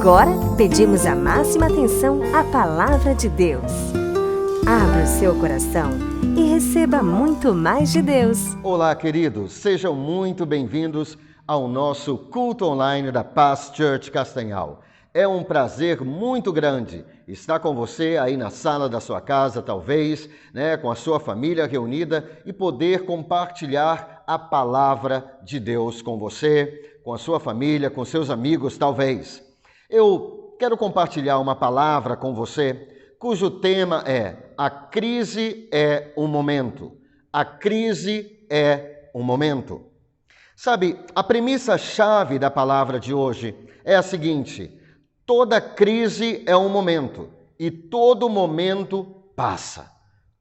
Agora, pedimos a máxima atenção à Palavra de Deus. Abra o seu coração e receba muito mais de Deus. Olá, queridos. Sejam muito bem-vindos ao nosso culto online da Paz Church Castanhal. É um prazer muito grande estar com você aí na sala da sua casa, talvez, com a sua família reunida e poder compartilhar a palavra de Deus com você, com a sua família, com seus amigos, talvez. Eu quero compartilhar uma palavra com você cujo tema é: a crise é um momento. A crise é um momento. Sabe, a premissa-chave da palavra de hoje é a seguinte: toda crise é um momento e todo momento passa.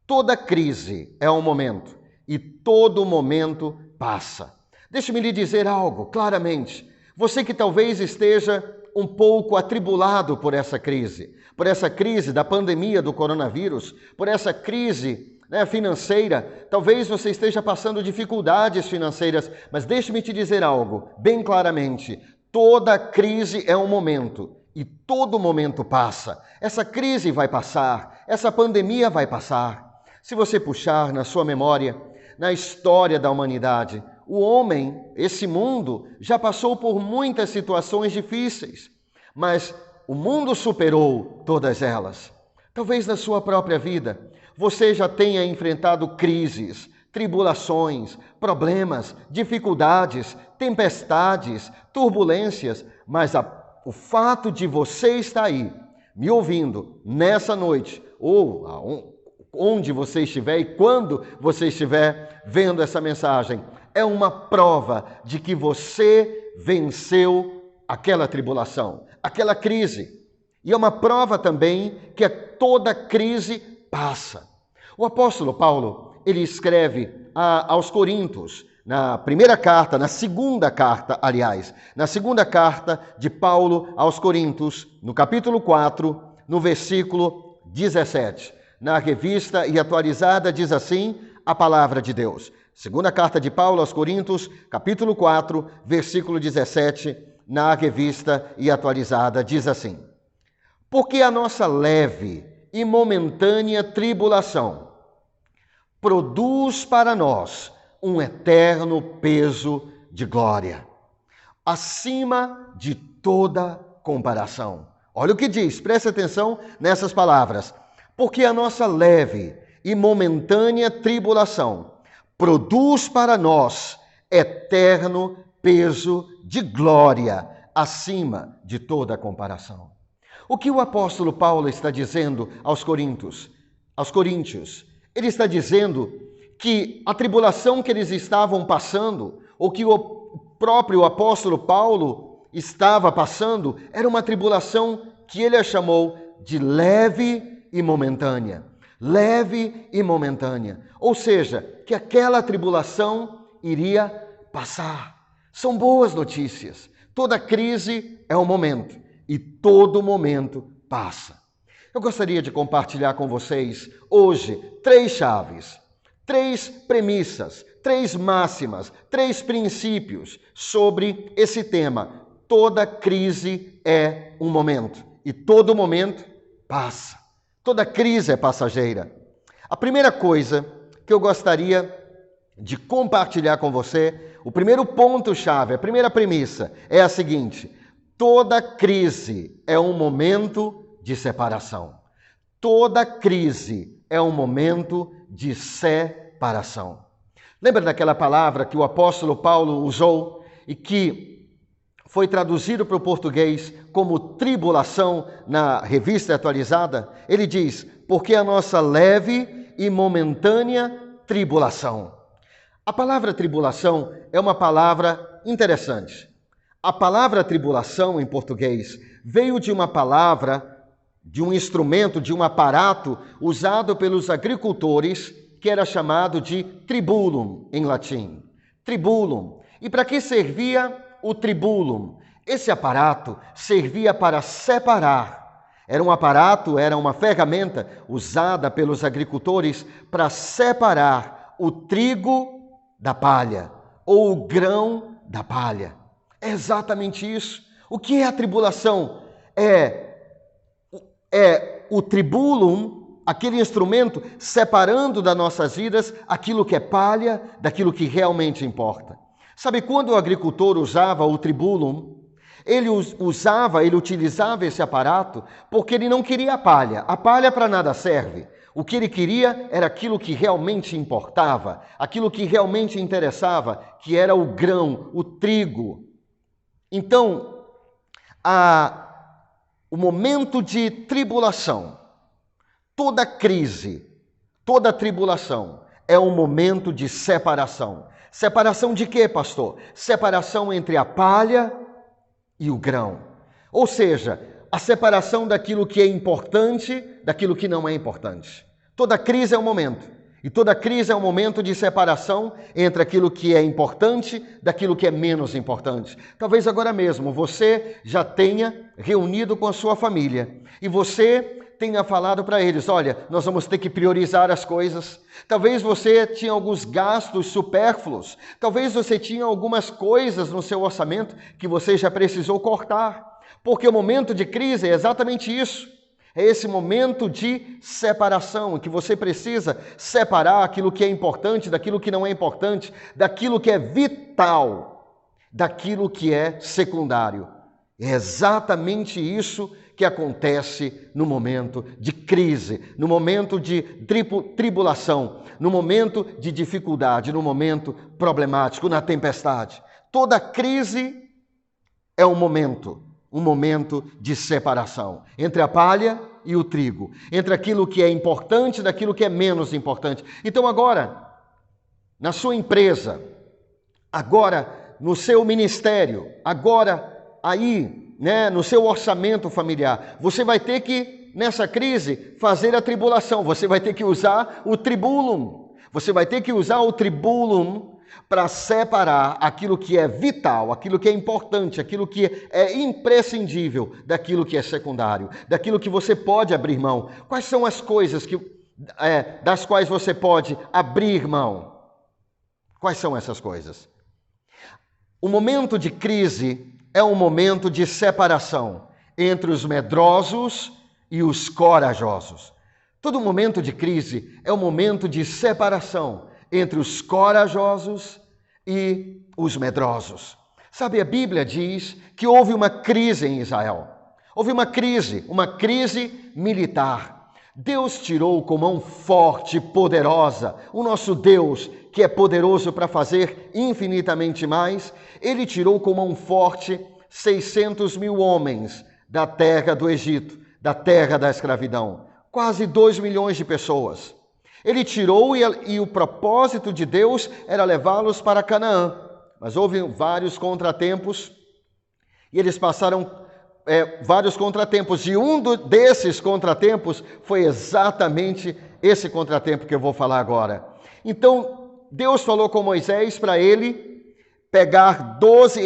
Toda crise é um momento e todo momento passa. Deixe-me lhe dizer algo claramente. Você que talvez esteja um pouco atribulado por essa crise da pandemia do coronavírus, por essa crise financeira, talvez você esteja passando dificuldades financeiras, mas deixe-me te dizer algo bem claramente: toda crise é um momento e todo momento passa. Essa crise vai passar, essa pandemia vai passar. Se você puxar na sua memória, na história da humanidade, o homem, esse mundo, já passou por muitas situações difíceis, mas o mundo superou todas elas. Talvez na sua própria vida você já tenha enfrentado crises, tribulações, problemas, dificuldades, tempestades, turbulências, mas o fato de você estar aí, me ouvindo nessa noite, ou onde você estiver e quando você estiver vendo essa mensagem, é uma prova de que você venceu aquela tribulação, aquela crise. E é uma prova também que toda crise passa. O apóstolo Paulo, ele escreve aos Coríntios, na segunda carta de Paulo aos Coríntios, no capítulo 4, no versículo 17. Na revista e atualizada diz assim a palavra de Deus. Segunda carta de Paulo aos Coríntios, capítulo 4, versículo 17, na revista e atualizada diz assim: porque a nossa leve e momentânea tribulação produz para nós um eterno peso de glória, acima de toda comparação. Olha o que diz, preste atenção nessas palavras. Porque a nossa leve e momentânea tribulação produz para nós eterno peso de glória, acima de toda comparação. O que o apóstolo Paulo está dizendo aos coríntios? Ele está dizendo que a tribulação que eles estavam passando, ou que o próprio apóstolo Paulo estava passando, era uma tribulação que ele a chamou de leve e momentânea. Leve e momentânea. Ou seja, que aquela tribulação iria passar. São boas notícias. Toda crise é um momento e todo momento passa. Eu gostaria de compartilhar com vocês hoje 3 chaves, 3 premissas, 3 máximas, 3 princípios sobre esse tema. Toda crise é um momento e todo momento passa. Toda crise é passageira. A primeira coisa que eu gostaria de compartilhar com você, o primeiro ponto-chave, a primeira premissa é a seguinte: toda crise é um momento de separação. Toda crise é um momento de separação. Lembra daquela palavra que o apóstolo Paulo usou e que foi traduzido para o português como tribulação na revista atualizada? Ele diz: porque a nossa leve e momentânea tribulação. A palavra tribulação é uma palavra interessante. A palavra tribulação em português veio de uma palavra, de um instrumento, de um aparato usado pelos agricultores, que era chamado de tribulum em latim. Tribulum. E para que servia o tribulum? Esse aparato servia para separar. Era um aparato, era uma ferramenta usada pelos agricultores para separar o trigo da palha ou o grão da palha. É exatamente isso. O que é a tribulação? é o tribulum, aquele instrumento separando das nossas vidas aquilo que é palha daquilo que realmente importa. Sabe, quando o agricultor usava o tribulum, ele utilizava esse aparato porque ele não queria a palha. A palha para nada serve. O que ele queria era aquilo que realmente importava, aquilo que realmente interessava, que era o grão, o trigo. Então, o momento de tribulação, toda crise, toda tribulação é um momento de separação. Separação de quê, pastor? Separação entre a palha e o grão. Ou seja, a separação daquilo que é importante daquilo que não é importante. Toda crise é um momento. E toda crise é um momento de separação entre aquilo que é importante daquilo que é menos importante. Talvez agora mesmo você já tenha reunido com a sua família e você tenha falado para eles, olha, nós vamos ter que priorizar as coisas. Talvez você tinha alguns gastos supérfluos. Talvez você tinha algumas coisas no seu orçamento que você já precisou cortar. Porque o momento de crise é exatamente isso. É esse momento de separação, em que você precisa separar aquilo que é importante daquilo que não é importante, daquilo que é vital, daquilo que é secundário. É exatamente isso que acontece no momento de crise, no momento de tribulação, no momento de dificuldade, no momento problemático, na tempestade. Toda crise é um momento de separação entre a palha e o trigo, entre aquilo que é importante daquilo que é menos importante. Então agora, na sua empresa, agora no seu ministério, agora aí, no seu orçamento familiar, você vai ter que, nessa crise, fazer a tribulação, você vai ter que usar o tribulum, você vai ter que usar o tribulum para separar aquilo que é vital, aquilo que é importante, aquilo que é imprescindível daquilo que é secundário, daquilo que você pode abrir mão. Quais são as coisas das quais você pode abrir mão? Quais são essas coisas? O momento de crise é um momento de separação entre os medrosos e os corajosos. Todo momento de crise é um momento de separação entre os corajosos e os medrosos. Sabe, a Bíblia diz que houve uma crise em Israel. Houve uma crise militar. Deus tirou com mão forte e poderosa, o nosso Deus, que é poderoso para fazer infinitamente mais, ele tirou com mão forte 600 mil homens da terra do Egito, da terra da escravidão. Quase 2 milhões de pessoas. Ele tirou e o propósito de Deus era levá-los para Canaã. Mas houve vários contratempos e eles passaram vários contratempos. E um desses contratempos foi exatamente esse contratempo que eu vou falar agora. Então, Deus falou com Moisés para ele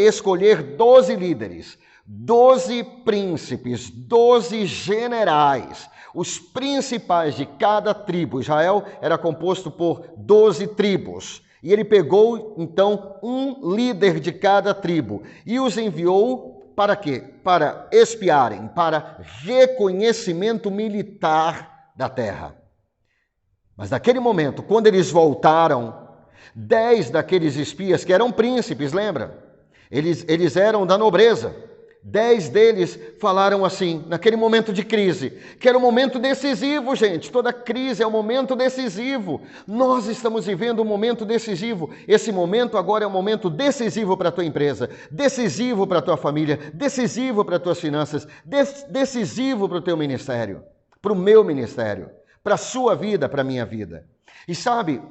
escolher 12 líderes, 12 príncipes, 12 generais, os principais de cada tribo. Israel era composto por 12 tribos. E ele pegou, então, um líder de cada tribo e os enviou para quê? Para espiarem, para reconhecimento militar da terra. Mas naquele momento, quando eles voltaram, 10 daqueles espias, que eram príncipes, lembra? Eles eram da nobreza. 10 deles falaram assim, naquele momento de crise, que era um momento decisivo, gente. Toda crise é um momento decisivo. Nós estamos vivendo um momento decisivo. Esse momento agora é um momento decisivo para a tua empresa, decisivo para a tua família, decisivo para as tuas finanças, decisivo para o teu ministério, para o meu ministério, para a sua vida, para a minha vida. E sabe,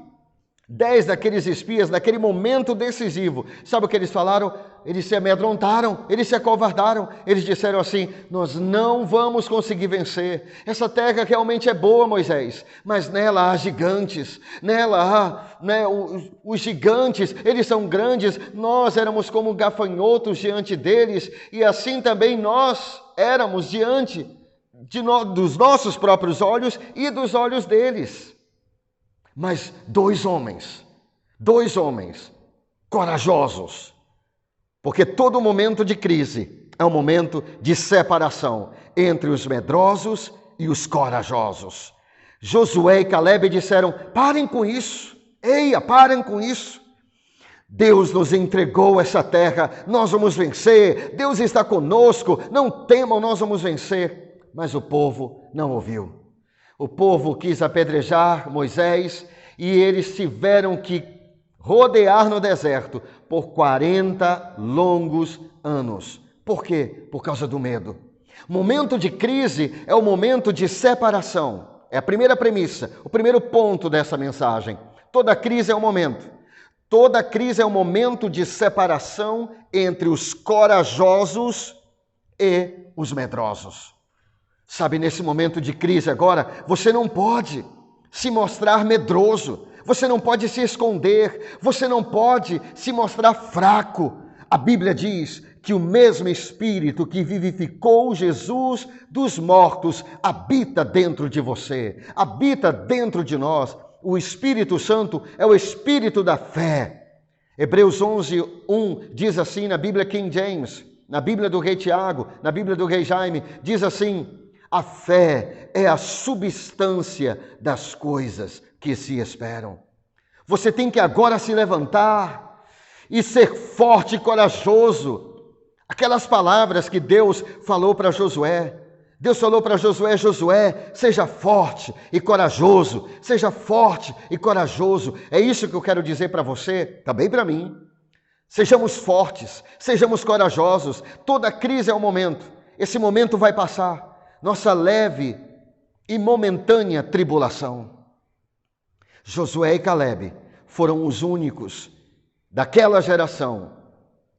10 daqueles espias, naquele momento decisivo, sabe o que eles falaram? Eles se amedrontaram, eles se acovardaram, eles disseram assim, nós não vamos conseguir vencer. Essa terra realmente é boa, Moisés, mas nela há gigantes, nela há os gigantes, eles são grandes, nós éramos como gafanhotos diante deles, e assim também nós éramos diante dos nossos próprios olhos e dos olhos deles. Mas dois homens corajosos, porque todo momento de crise é um momento de separação entre os medrosos e os corajosos. Josué e Caleb disseram: parem com isso, eia, parem com isso. Deus nos entregou essa terra, nós vamos vencer, Deus está conosco, não temam, nós vamos vencer. Mas o povo não ouviu. O povo quis apedrejar Moisés e eles tiveram que rodear no deserto por 40 longos anos. Por quê? Por causa do medo. Momento de crise é o momento de separação. É a primeira premissa, o primeiro ponto dessa mensagem. Toda crise é um momento. Toda crise é um momento de separação entre os corajosos e os medrosos. Sabe, nesse momento de crise agora, você não pode se mostrar medroso, você não pode se esconder, você não pode se mostrar fraco. A Bíblia diz que o mesmo Espírito que vivificou Jesus dos mortos habita dentro de você, habita dentro de nós. O Espírito Santo é o Espírito da fé. Hebreus 11:1 diz assim na Bíblia King James, na Bíblia do rei Tiago, na Bíblia do rei Jaime, diz assim: a fé é a substância das coisas que se esperam. Você tem que agora se levantar e ser forte e corajoso. Aquelas palavras que Deus falou para Josué. Deus falou para Josué: Josué, seja forte e corajoso, seja forte e corajoso. É isso que eu quero dizer para você, também para mim. Sejamos fortes, sejamos corajosos. Toda crise é um momento, esse momento vai passar. Nossa leve e momentânea tribulação. Josué e Caleb foram os únicos daquela geração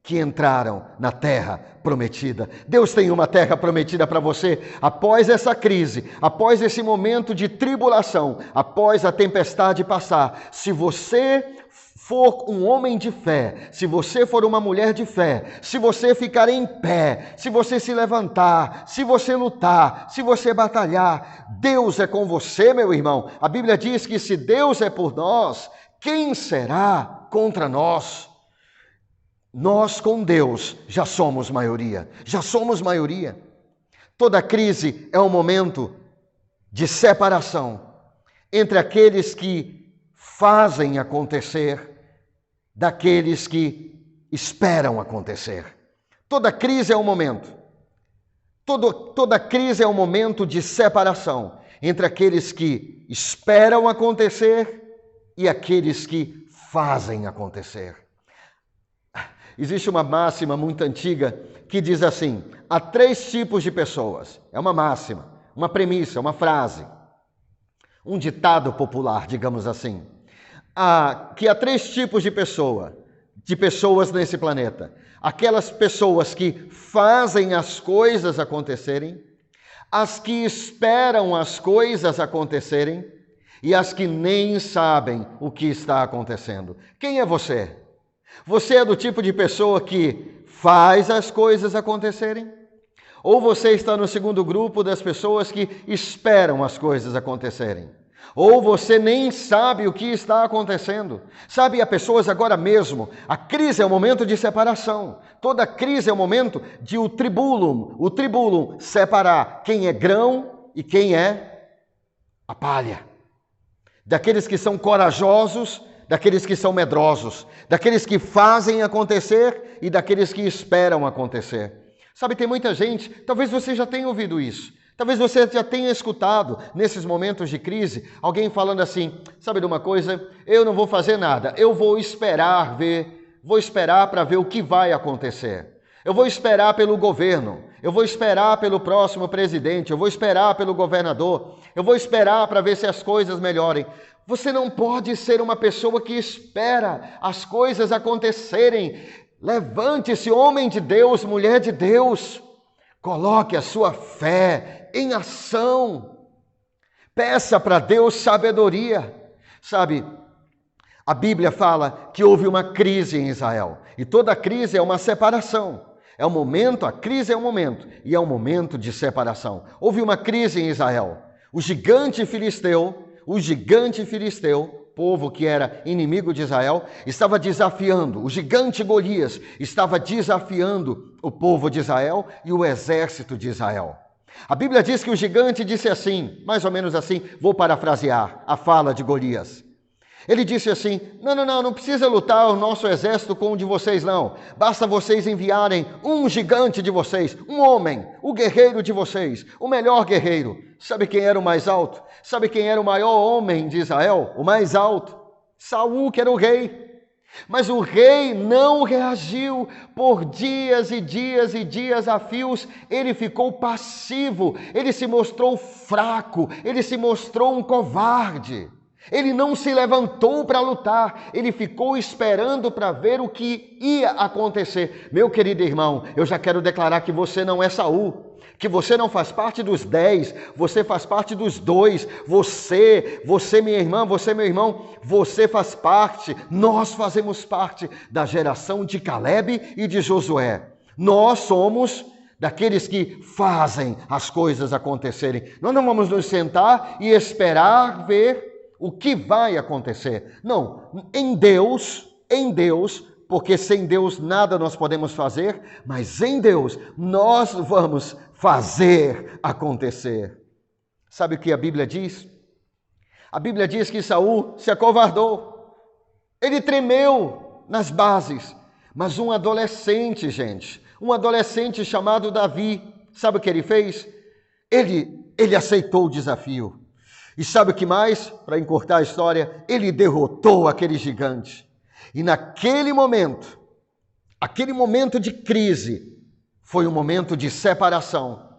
que entraram na terra prometida. Deus tem uma terra prometida para você. Após essa crise, após esse momento de tribulação, após a tempestade passar, se você for um homem de fé, se você for uma mulher de fé, se você ficar em pé, se você se levantar, se você lutar, se você batalhar, Deus é com você, meu irmão. A Bíblia diz que se Deus é por nós, quem será contra nós? Nós com Deus já somos maioria, já somos maioria. Toda crise é um momento de separação entre aqueles que fazem acontecer daqueles que esperam acontecer. Toda crise é um momento. Toda crise é um momento de separação entre aqueles que esperam acontecer e aqueles que fazem acontecer. Existe uma máxima muito antiga que diz assim: há 3 tipos de pessoas. É uma máxima, uma premissa, uma frase, um ditado popular, digamos assim. Que há 3 tipos de pessoas nesse planeta. Aquelas pessoas que fazem as coisas acontecerem, as que esperam as coisas acontecerem e as que nem sabem o que está acontecendo. Quem é você? Você é do tipo de pessoa que faz as coisas acontecerem? Ou você está no segundo grupo das pessoas que esperam as coisas acontecerem? Ou você nem sabe o que está acontecendo? Sabe, há pessoas agora mesmo, a crise é um momento de separação. Toda crise é um momento de o tribulum, separar quem é grão e quem é a palha. Daqueles que são corajosos, daqueles que são medrosos, daqueles que fazem acontecer e daqueles que esperam acontecer. Sabe, tem muita gente, talvez você já tenha ouvido isso, talvez você já tenha escutado nesses momentos de crise, alguém falando assim: sabe de uma coisa, eu não vou fazer nada, eu vou esperar para ver o que vai acontecer. Eu vou esperar pelo governo, eu vou esperar pelo próximo presidente, eu vou esperar pelo governador, eu vou esperar para ver se as coisas melhorem. Você não pode ser uma pessoa que espera as coisas acontecerem. Levante-se, homem de Deus, mulher de Deus. Coloque a sua fé em ação. Peça para Deus sabedoria. Sabe, a Bíblia fala que houve uma crise em Israel. E toda crise é uma separação. É um momento, a crise é um momento. E é um momento de separação. Houve uma crise em Israel. O gigante filisteu povo que era inimigo de Israel, estava desafiando, o gigante Golias estava desafiando o povo de Israel e o exército de Israel. A Bíblia diz que o gigante disse assim, mais ou menos assim, vou parafrasear a fala de Golias. Ele disse assim, não precisa lutar o nosso exército com o de vocês não, basta vocês enviarem um gigante de vocês, um homem, o guerreiro de vocês, o melhor guerreiro. Sabe quem era o mais alto? Sabe quem era o maior homem de Israel? O mais alto? Saul, que era o rei. Mas o rei não reagiu por dias e dias e dias a fios, ele ficou passivo, ele se mostrou fraco, ele se mostrou um covarde. Ele não se levantou para lutar, ele ficou esperando para ver o que ia acontecer. Meu querido irmão, eu já quero declarar que você não é Saul, que você não faz parte dos 10, você faz parte dos 2. Você minha irmã, você meu irmão, você faz parte, nós fazemos parte da geração de Caleb e de Josué. Nós somos daqueles que fazem as coisas acontecerem. Nós não vamos nos sentar e esperar ver o que vai acontecer. Não, em Deus, porque sem Deus nada nós podemos fazer, mas em Deus nós vamos fazer acontecer. Sabe o que a Bíblia diz? A Bíblia diz que Saul se acovardou. Ele tremeu nas bases. Mas um adolescente, gente, um adolescente chamado Davi, sabe o que ele fez? Ele aceitou o desafio. E sabe o que mais? Para encurtar a história, ele derrotou aquele gigante. E naquele momento de crise, foi um momento de separação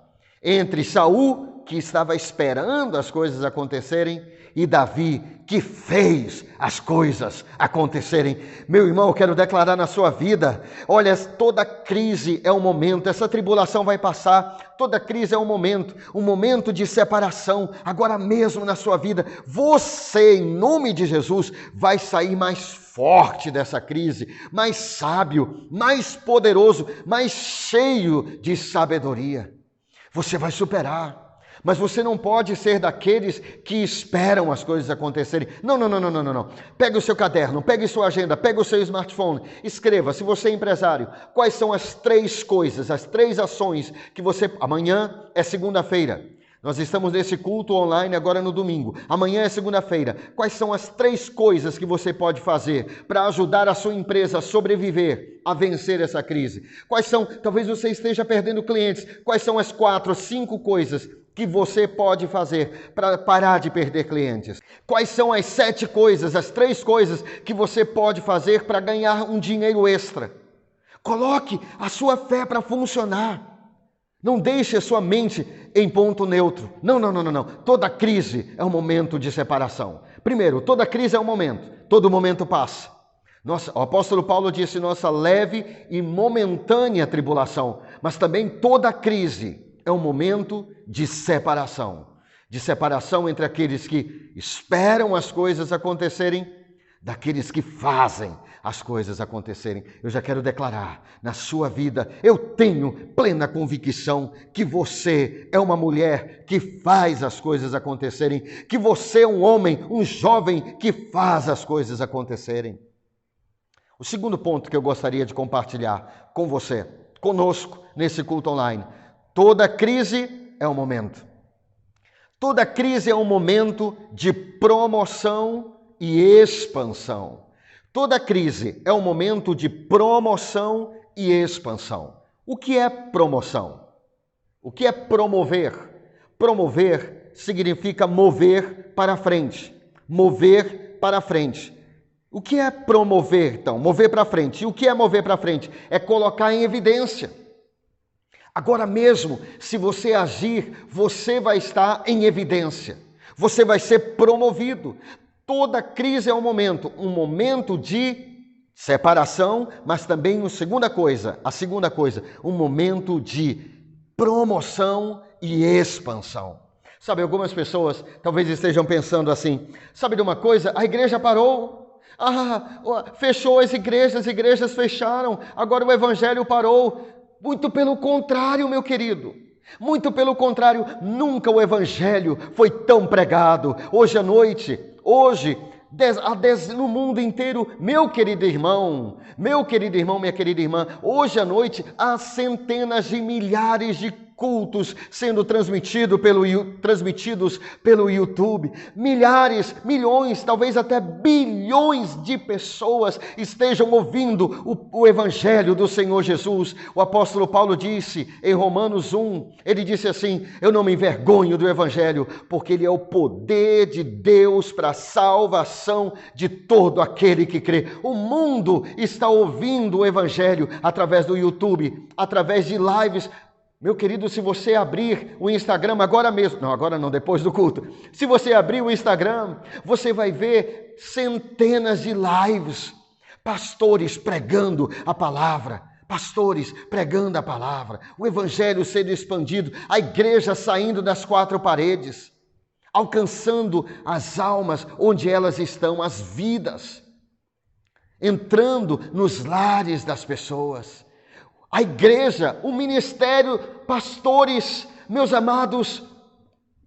entre Saul, que estava esperando as coisas acontecerem, e Davi, que fez as coisas acontecerem. Meu irmão, eu quero declarar na sua vida, olha, toda crise é um momento, essa tribulação vai passar, toda crise é um momento de separação. Agora mesmo na sua vida, você, em nome de Jesus, vai sair mais forte dessa crise, mais sábio, mais poderoso, mais cheio de sabedoria. Você vai superar. Mas você não pode ser daqueles que esperam as coisas acontecerem. Não. Pegue o seu caderno, pegue sua agenda, pegue o seu smartphone. Escreva, se você é empresário, quais são as 3 coisas, as 3 ações que você... Amanhã é segunda-feira. Nós estamos nesse culto online agora no domingo. Amanhã é segunda-feira. Quais são as 3 coisas que você pode fazer para ajudar a sua empresa a sobreviver, a vencer essa crise? Quais são, talvez você esteja perdendo clientes, quais são as 4, 5 coisas que você pode fazer para parar de perder clientes? Quais são as 7 coisas, as 3 coisas que você pode fazer para ganhar um dinheiro extra? Coloque a sua fé para funcionar. Não deixe a sua mente em ponto neutro. Não. Toda crise é um momento de separação. Primeiro, toda crise é um momento. Todo momento passa. O apóstolo Paulo disse nossa leve e momentânea tribulação. Mas também toda crise é um momento de separação entre aqueles que esperam as coisas acontecerem, daqueles que fazem as coisas acontecerem. Eu já quero declarar na sua vida, eu tenho plena convicção que você é uma mulher que faz as coisas acontecerem, que você é um homem, um jovem que faz as coisas acontecerem. O segundo ponto que eu gostaria de compartilhar com você, conosco, nesse culto online: toda crise é um momento. Toda crise é um momento de promoção e expansão. Toda crise é um momento de promoção e expansão. O que é promoção? O que é promover? Promover significa mover para frente. Mover para frente. O que é promover, então? Mover para frente. E o que é mover para frente? É colocar em evidência. Agora mesmo, se você agir, você vai estar em evidência. Você vai ser promovido. Toda crise é um momento de separação, mas também a segunda coisa, um momento de promoção e expansão. Sabe, algumas pessoas talvez estejam pensando assim, sabe de uma coisa? A igreja parou, fechou as igrejas fecharam, agora o evangelho parou. Muito pelo contrário, meu querido. Muito pelo contrário, nunca o evangelho foi tão pregado. Hoje à noite, no mundo inteiro. Meu querido irmão, minha querida irmã, hoje à noite há centenas de milhares de cultos sendo transmitidos pelo YouTube. Milhares, milhões, talvez até bilhões de pessoas estejam ouvindo o Evangelho do Senhor Jesus. O apóstolo Paulo disse em Romanos 1, ele disse assim: eu não me envergonho do Evangelho, porque ele é o poder de Deus para a salvação de todo aquele que crê. O mundo está ouvindo o Evangelho através do YouTube, através de lives. Meu querido, se você abrir o Instagram agora mesmo, não, agora não, depois do culto. Se você abrir o Instagram, você vai ver centenas de lives, pastores pregando a palavra, o Evangelho sendo expandido, a igreja saindo das quatro paredes, alcançando as almas onde elas estão, as vidas, entrando nos lares das pessoas. A igreja, o ministério, pastores, meus amados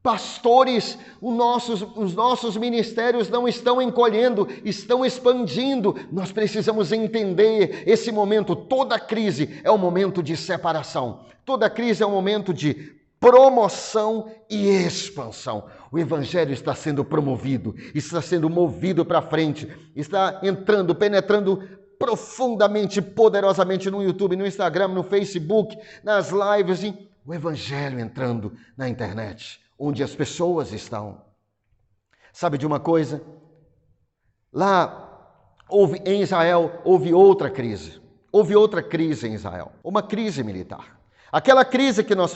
pastores, os nossos ministérios não estão encolhendo, estão expandindo. Nós precisamos entender esse momento. Toda crise é um momento de separação. Toda crise é um momento de promoção e expansão. O Evangelho está sendo promovido, está sendo movido para frente, está entrando, penetrando profundamente, poderosamente no YouTube, no Instagram, no Facebook, nas lives, o Evangelho entrando na internet, onde as pessoas estão. Sabe de uma coisa? Lá em Israel houve outra crise em Israel, uma crise militar. Aquela crise que nós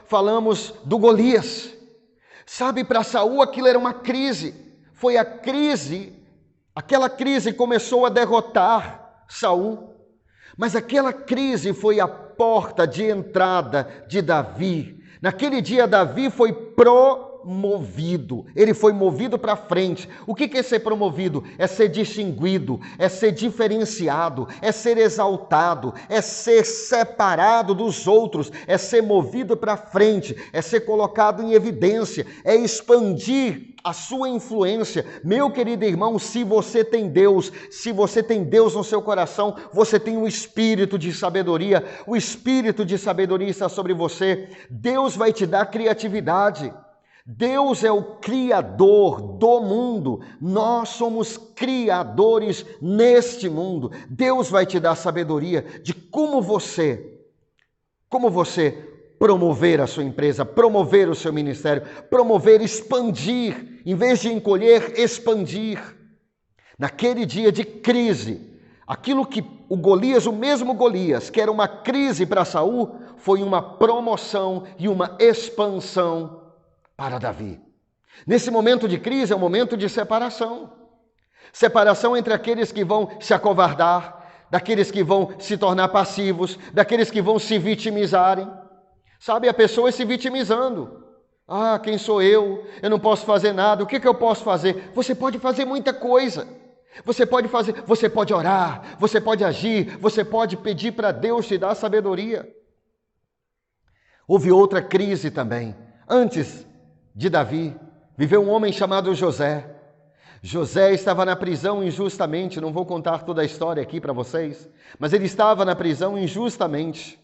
falamos do Golias. Sabe, para Saul aquilo era uma crise, aquela crise começou a derrotar Saul, mas aquela crise foi a porta de entrada de Davi. Naquele dia Davi foi promovido, ele foi movido para frente. O que é ser promovido? É ser distinguido, é ser diferenciado, é ser exaltado, é ser separado dos outros, é ser movido para frente, é ser colocado em evidência, é expandir a sua influência. Meu querido irmão, se você tem Deus no seu coração, você tem um espírito de sabedoria, o espírito de sabedoria está sobre você. Deus vai te dar criatividade. Deus é o criador do mundo, nós somos criadores neste mundo. Deus vai te dar sabedoria de como você promover a sua empresa, promover o seu ministério, promover, expandir, em vez de encolher, expandir. Naquele dia de crise, aquilo que o mesmo Golias, que era uma crise para Saul, foi uma promoção e uma expansão para Davi. Nesse momento de crise é um momento de separação. Separação entre aqueles que vão se acovardar, daqueles que vão se tornar passivos, daqueles que vão se vitimizarem. Sabe, a pessoa se vitimizando. Ah, quem sou eu? Eu não posso fazer nada. O que eu posso fazer? Você pode fazer muita coisa. Você pode orar, você pode agir, você pode pedir para Deus te dar sabedoria. Houve outra crise também. Antes de Davi, viveu um homem chamado José. José estava na prisão injustamente. Não vou contar toda a história aqui para vocês, mas ele estava na prisão injustamente.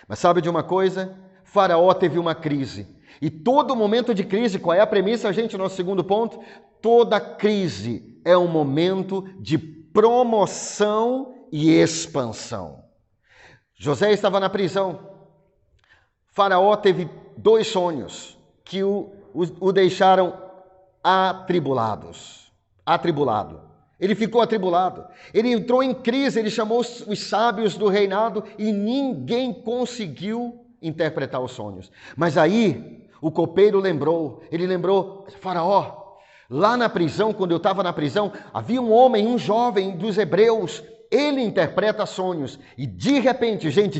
Mas sabe de uma coisa? Faraó teve uma crise. E todo momento de crise, qual é a premissa, gente? Nosso segundo ponto: toda crise é um momento de promoção e expansão. José estava na prisão. Faraó teve 2 sonhos que o deixaram atribulado. Ele ficou atribulado. Ele entrou em crise, ele chamou os sábios do reinado e ninguém conseguiu interpretar os sonhos. Mas aí o copeiro lembrou, Faraó, lá na prisão, quando eu estava na prisão, havia um homem, um jovem dos hebreus, ele interpreta sonhos. E de repente, gente,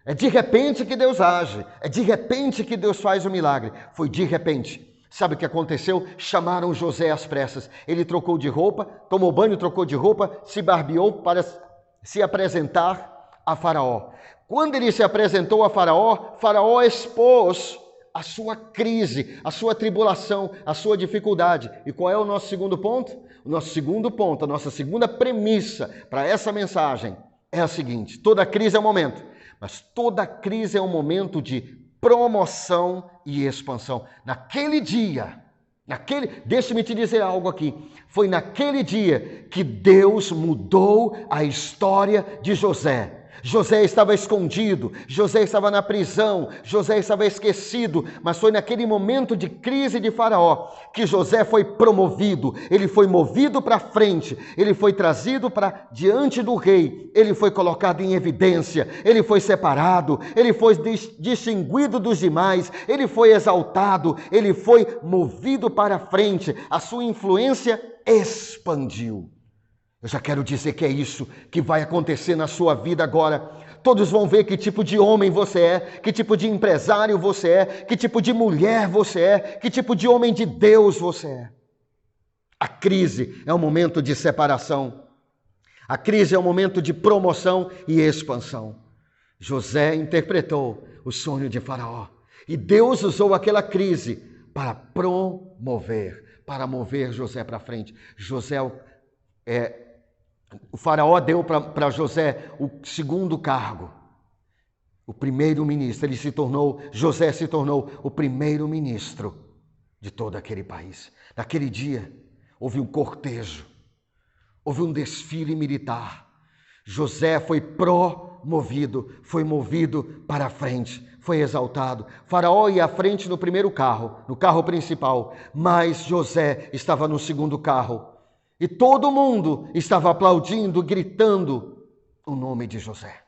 é de repente que Deus age, é de repente que Deus faz o milagre. Foi de repente. Sabe o que aconteceu? Chamaram José às pressas. Ele trocou de roupa, tomou banho, trocou de roupa, se barbeou para se apresentar a Faraó. Quando ele se apresentou a Faraó, Faraó expôs a sua crise, a sua tribulação, a sua dificuldade. E qual é o nosso segundo ponto? O nosso segundo ponto, a nossa segunda premissa para essa mensagem é a seguinte: toda crise é um momento, mas toda crise é um momento de promoção e expansão. Naquele dia, deixe-me te dizer algo aqui, foi naquele dia que Deus mudou a história de José. José estava escondido, José estava na prisão, José estava esquecido, mas foi naquele momento de crise de Faraó que José foi promovido, ele foi movido para frente, ele foi trazido para diante do rei, ele foi colocado em evidência, ele foi separado, ele foi distinguido dos demais, ele foi exaltado, ele foi movido para frente, a sua influência expandiu. Eu já quero dizer que é isso que vai acontecer na sua vida agora. Todos vão ver que tipo de homem você é, que tipo de empresário você é, que tipo de mulher você é, que tipo de homem de Deus você é. A crise é um momento de separação. A crise é um momento de promoção e expansão. José interpretou o sonho de Faraó e Deus usou aquela crise para mover José para frente. O Faraó deu para José o segundo cargo, o primeiro-ministro. José se tornou o primeiro-ministro de todo aquele país. Naquele dia, houve um cortejo, houve um desfile militar. José foi promovido, foi movido para a frente, foi exaltado. Faraó ia à frente no primeiro carro, no carro principal, mas José estava no segundo carro. E todo mundo estava aplaudindo, gritando o nome de José.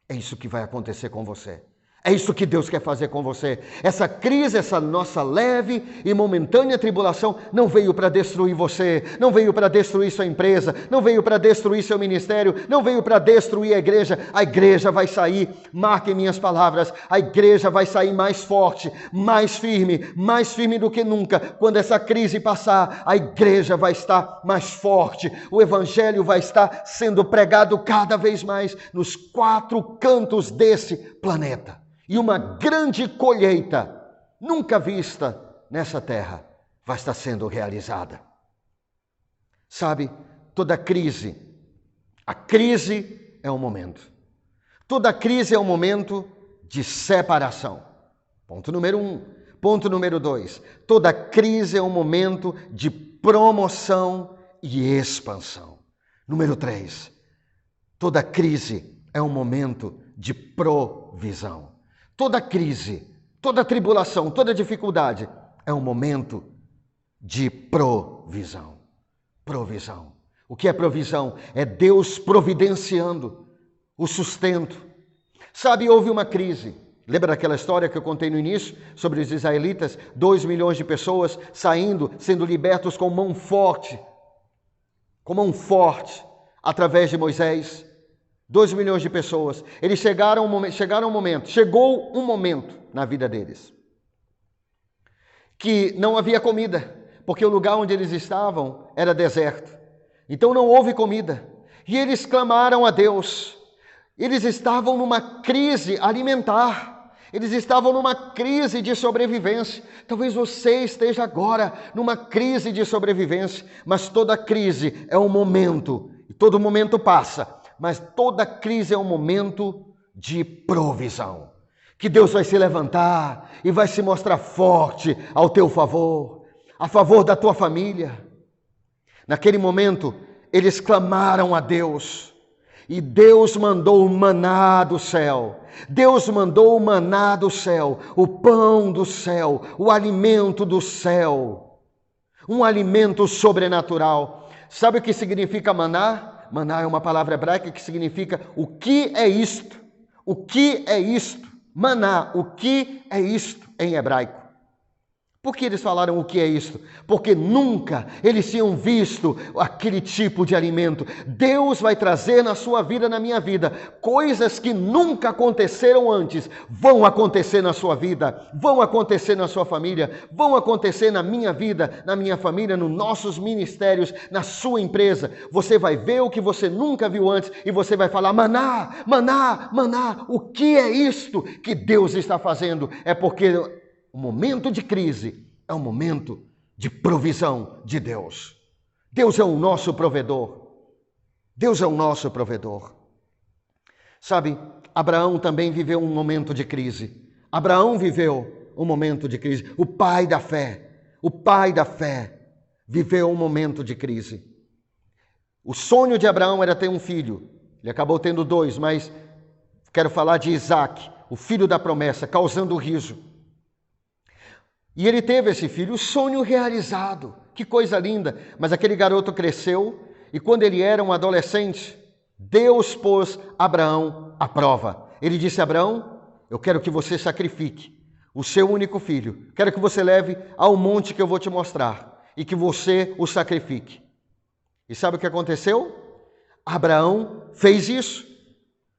É isso que vai acontecer com você. É isso que Deus quer fazer com você. Essa crise, essa nossa leve e momentânea tribulação não veio para destruir você, não veio para destruir sua empresa, não veio para destruir seu ministério, não veio para destruir a igreja. A igreja vai sair, marquem minhas palavras, a igreja vai sair mais forte, mais firme do que nunca. Quando essa crise passar, a igreja vai estar mais forte, o evangelho vai estar sendo pregado cada vez mais nos 4 cantos desse planeta. E uma grande colheita, nunca vista nessa terra, vai estar sendo realizada. Sabe, toda crise, a crise é um momento. Toda crise é um momento de separação. Ponto número 1. Ponto número 2. Toda crise é um momento de promoção e expansão. Número 3. Toda crise é um momento de provisão. Toda crise, toda tribulação, toda dificuldade é um momento de provisão. Provisão. O que é provisão? É Deus providenciando o sustento. Sabe, houve uma crise. Lembra daquela história que eu contei no início sobre os israelitas? 2 milhões de pessoas saindo, sendo libertos com mão forte, através de Moisés. 2 milhões de pessoas. Eles chegou um momento na vida deles que não havia comida, porque o lugar onde eles estavam era deserto. Então não houve comida. E eles clamaram a Deus. Eles estavam numa crise alimentar. Eles estavam numa crise de sobrevivência. Talvez você esteja agora numa crise de sobrevivência, mas toda crise é um momento, e todo momento passa. Mas toda crise é um momento de provisão. Que Deus vai se levantar e vai se mostrar forte ao teu favor, a favor da tua família. Naquele momento, eles clamaram a Deus. E Deus mandou o maná do céu. Deus mandou o maná do céu, o pão do céu, o alimento do céu. Um alimento sobrenatural. Sabe o que significa maná? Maná é uma palavra hebraica que significa o que é isto? O que é isto? Maná, o que é isto em hebraico? Por que eles falaram o que é isto? Porque nunca eles tinham visto aquele tipo de alimento. Deus vai trazer na sua vida, na minha vida, coisas que nunca aconteceram antes. Vão acontecer na sua vida, vão acontecer na sua família, vão acontecer na minha vida, na minha família, nos nossos ministérios, na sua empresa. Você vai ver o que você nunca viu antes e você vai falar: maná, maná, maná, o que é isto que Deus está fazendo? É porque o momento de crise é um momento de provisão de Deus. Deus é o nosso provedor. Deus é o nosso provedor. Sabe, Abraão também viveu um momento de crise. Abraão viveu um momento de crise. O pai da fé viveu um momento de crise. O sonho de Abraão era ter um filho. Ele acabou tendo 2, mas quero falar de Isaac, o filho da promessa, causando riso. E ele teve esse filho, o sonho realizado. Que coisa linda! Mas aquele garoto cresceu e quando ele era um adolescente, Deus pôs Abraão à prova. Ele disse a Abraão: eu quero que você sacrifique o seu único filho. Quero que você leve ao monte que eu vou te mostrar e que você o sacrifique. E sabe o que aconteceu? Abraão fez isso,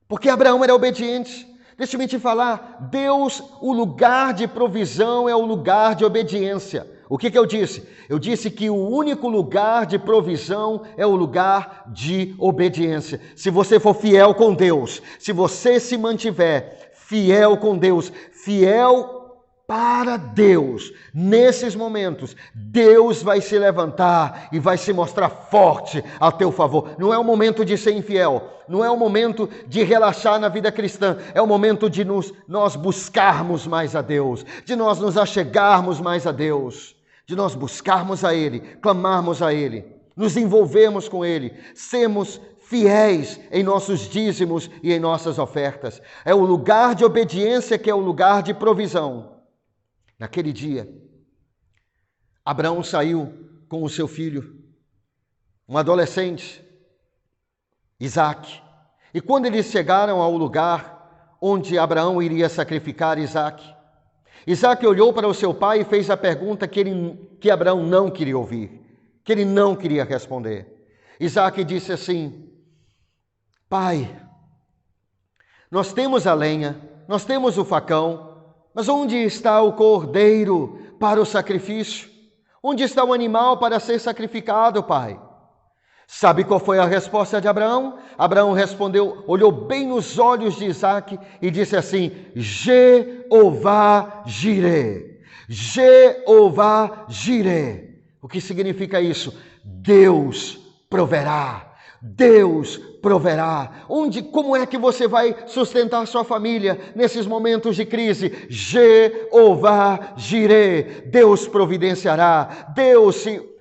porque Abraão era obediente. Deixa-me te falar, Deus, o lugar de provisão é o lugar de obediência. O que eu disse? Eu disse que o único lugar de provisão é o lugar de obediência. Se você for fiel com Deus, se você se mantiver fiel com Deus, fiel para Deus, nesses momentos, Deus vai se levantar e vai se mostrar forte a teu favor. Não é o momento de ser infiel, não é o momento de relaxar na vida cristã, é o momento de nós buscarmos mais a Deus, de nós nos achegarmos mais a Deus, de nós buscarmos a Ele, clamarmos a Ele, nos envolvermos com Ele, sermos fiéis em nossos dízimos e em nossas ofertas. É o lugar de obediência que é o lugar de provisão. Naquele dia, Abraão saiu com o seu filho, um adolescente, Isaac. E quando eles chegaram ao lugar onde Abraão iria sacrificar Isaac, Isaac olhou para o seu pai e fez a pergunta que Abraão não queria ouvir, que ele não queria responder. Isaac disse assim: pai, nós temos a lenha, nós temos o facão, mas onde está o cordeiro para o sacrifício? Onde está o animal para ser sacrificado, pai? Sabe qual foi a resposta de Abraão? Abraão respondeu, olhou bem nos olhos de Isaac e disse assim: Jeová Jireh. Jeová Jireh. O que significa isso? Deus proverá. Deus proverá. Como é que você vai sustentar sua família nesses momentos de crise? Jeová Jireh. Deus providenciará.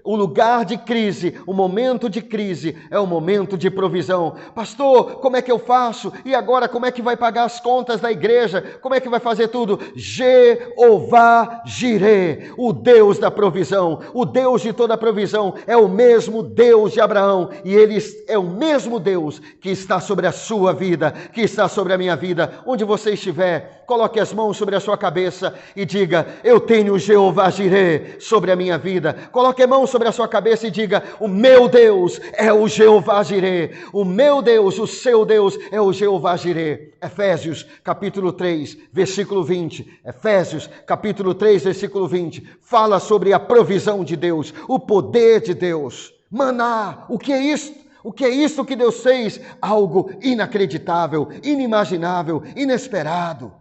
O lugar de crise, o momento de crise é o momento de provisão. Pastor, como é que eu faço? E agora como é que vai pagar as contas da igreja? Como é que vai fazer tudo? Jeová Jireh, o Deus da provisão, o Deus de toda provisão, é o mesmo Deus de Abraão e Ele é o mesmo Deus que está sobre a sua vida, que está sobre a minha vida. Onde você estiver, coloque as mãos sobre a sua cabeça e diga: eu tenho Jeová Jireh sobre a minha vida. Coloque a mão sobre a sua cabeça e diga: o meu Deus é o Jeová Jireh. O meu Deus, o seu Deus é o Jeová Jireh. Efésios capítulo 3, versículo 20. Efésios capítulo 3, versículo 20. Fala sobre a provisão de Deus, o poder de Deus. Maná, o que é isso? O que é isso que Deus fez? Algo inacreditável, inimaginável, inesperado.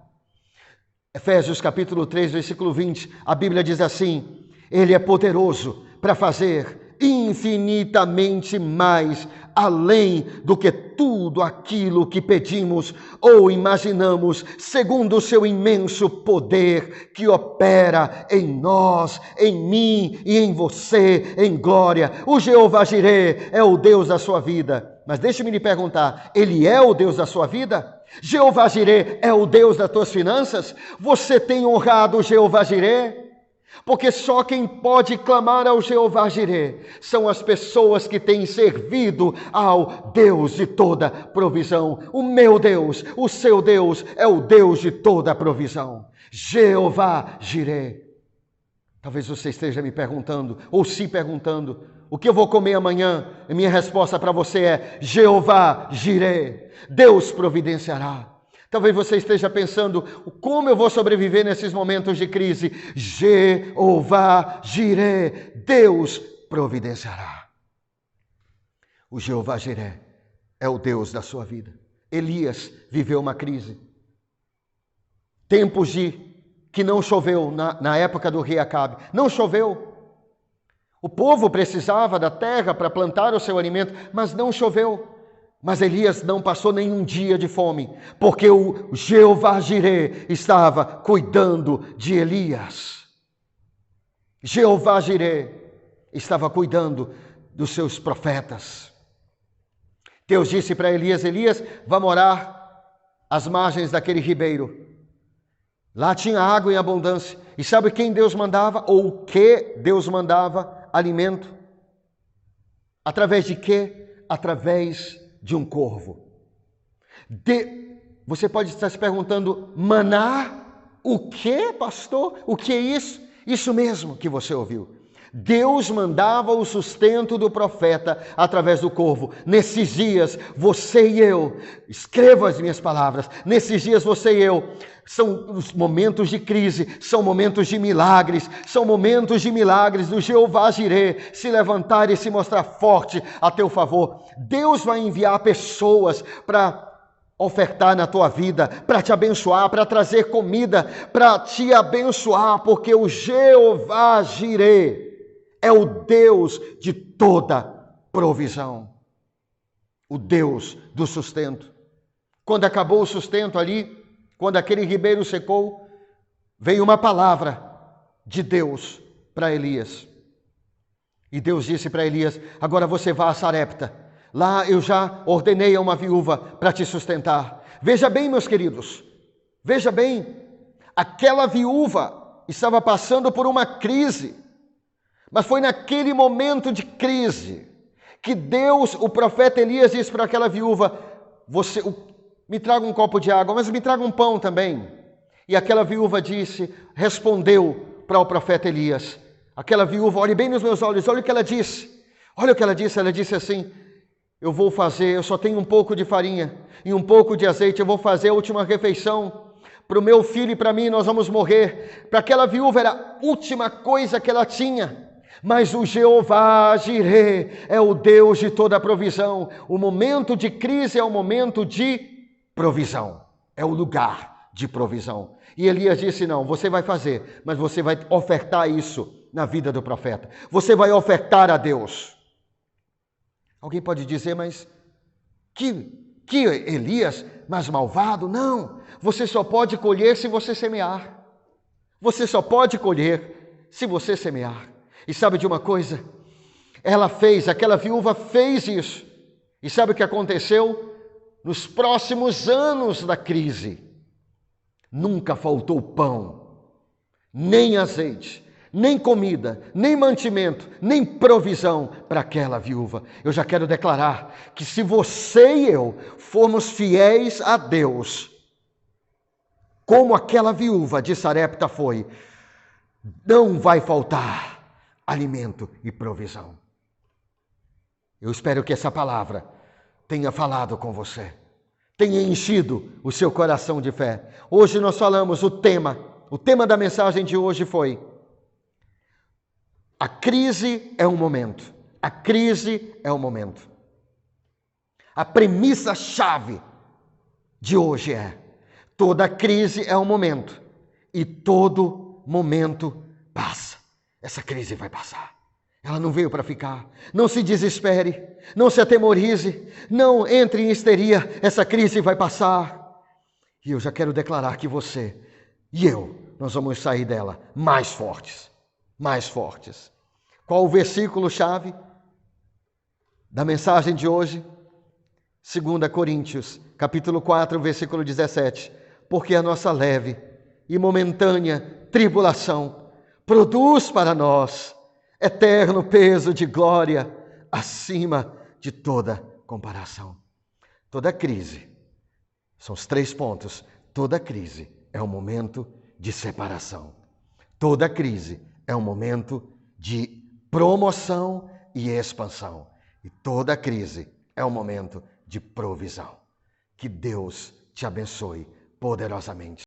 Efésios capítulo 3, versículo 20. A Bíblia diz assim: Ele é poderoso para fazer infinitamente mais, além do que tudo aquilo que pedimos ou imaginamos, segundo o seu imenso poder que opera em nós, em mim e em você, em glória. O Jeová Jireh é o Deus da sua vida. Mas deixe-me lhe perguntar, Ele é o Deus da sua vida? Jeová Jireh é o Deus das tuas finanças? Você tem honrado o Jeová Jireh? Porque só quem pode clamar ao Jeová Jireh são as pessoas que têm servido ao Deus de toda provisão. O meu Deus, o seu Deus, é o Deus de toda provisão. Jeová Jireh. Talvez você esteja me perguntando, ou se perguntando, o que eu vou comer amanhã? E minha resposta para você é: Jeová Jireh. Deus providenciará. Talvez você esteja pensando, como eu vou sobreviver nesses momentos de crise? Jeová Jireh, Deus providenciará. O Jeová Jireh é o Deus da sua vida. Elias viveu uma crise. Tempos de que não choveu na época do rei Acabe. Não choveu. O povo precisava da terra para plantar o seu alimento, mas não choveu. Mas Elias não passou nenhum dia de fome, porque o Jeová Jireh estava cuidando de Elias. Jeová Jireh estava cuidando dos seus profetas. Deus disse para Elias: Elias, vá morar às margens daquele ribeiro. Lá tinha água em abundância. E sabe quem Deus mandava? Ou o que Deus mandava? Alimento. Através de quê? Através de um corvo. Você pode estar se perguntando: maná? O que, pastor? O que é isso? Isso mesmo que você ouviu. Deus mandava o sustento do profeta através do corvo. Nesses dias, você e eu, escreva as minhas palavras, nesses dias você e eu, são os momentos de crise, são momentos de milagres, são momentos de milagres do Jeová Jireh se levantar e se mostrar forte a teu favor. Deus vai enviar pessoas para ofertar na tua vida, para te abençoar, para trazer comida, para te abençoar, porque o Jeová Jireh é o Deus de toda provisão, o Deus do sustento. Quando acabou o sustento ali, quando aquele ribeiro secou, veio uma palavra de Deus para Elias. E Deus disse para Elias: agora você vá a Sarepta. Lá eu já ordenei a uma viúva para te sustentar. Veja bem, meus queridos, veja bem, aquela viúva estava passando por uma crise. Mas foi naquele momento de crise que Deus, o profeta Elias, disse para aquela viúva: me traga um copo de água, mas me traga um pão também. E aquela viúva respondeu para o profeta Elias. Aquela viúva, olhe bem nos meus olhos, olha o que ela disse. Olha o que ela disse assim: eu só tenho um pouco de farinha e um pouco de azeite, eu vou fazer a última refeição para o meu filho e para mim, nós vamos morrer. Para aquela viúva era a última coisa que ela tinha. Mas o Jeová Jireh é o Deus de toda a provisão. O momento de crise é o momento de provisão. É o lugar de provisão. E Elias disse: não, você vai fazer, mas você vai ofertar isso na vida do profeta. Você vai ofertar a Deus. Alguém pode dizer: mas que Elias mais malvado? Não, você só pode colher se você semear. Você só pode colher se você semear. E sabe de uma coisa? Aquela viúva fez isso. E sabe o que aconteceu? Nos próximos anos da crise, nunca faltou pão, nem azeite, nem comida, nem mantimento, nem provisão para aquela viúva. Eu já quero declarar que se você e eu formos fiéis a Deus, como aquela viúva de Sarepta foi, não vai faltar alimento e provisão. Eu espero que essa palavra tenha falado com você, tenha enchido o seu coração de fé. Hoje nós falamos o tema da mensagem de hoje foi: a crise é um momento. A crise é um momento. A premissa-chave de hoje é: toda crise é um momento e todo momento passa. Essa crise vai passar. Ela não veio para ficar. Não se desespere, não se atemorize, não entre em histeria. Essa crise vai passar. E eu já quero declarar que você e eu, nós vamos sair dela mais fortes. Mais fortes. Qual o versículo-chave da mensagem de hoje? 2 Coríntios, capítulo 4, versículo 17. Porque a nossa leve e momentânea tribulação produz para nós eterno peso de glória acima de toda comparação. Toda crise, são os 3 pontos, toda crise é um momento de separação. Toda crise é um momento de promoção e expansão. E toda crise é um momento de provisão. Que Deus te abençoe poderosamente.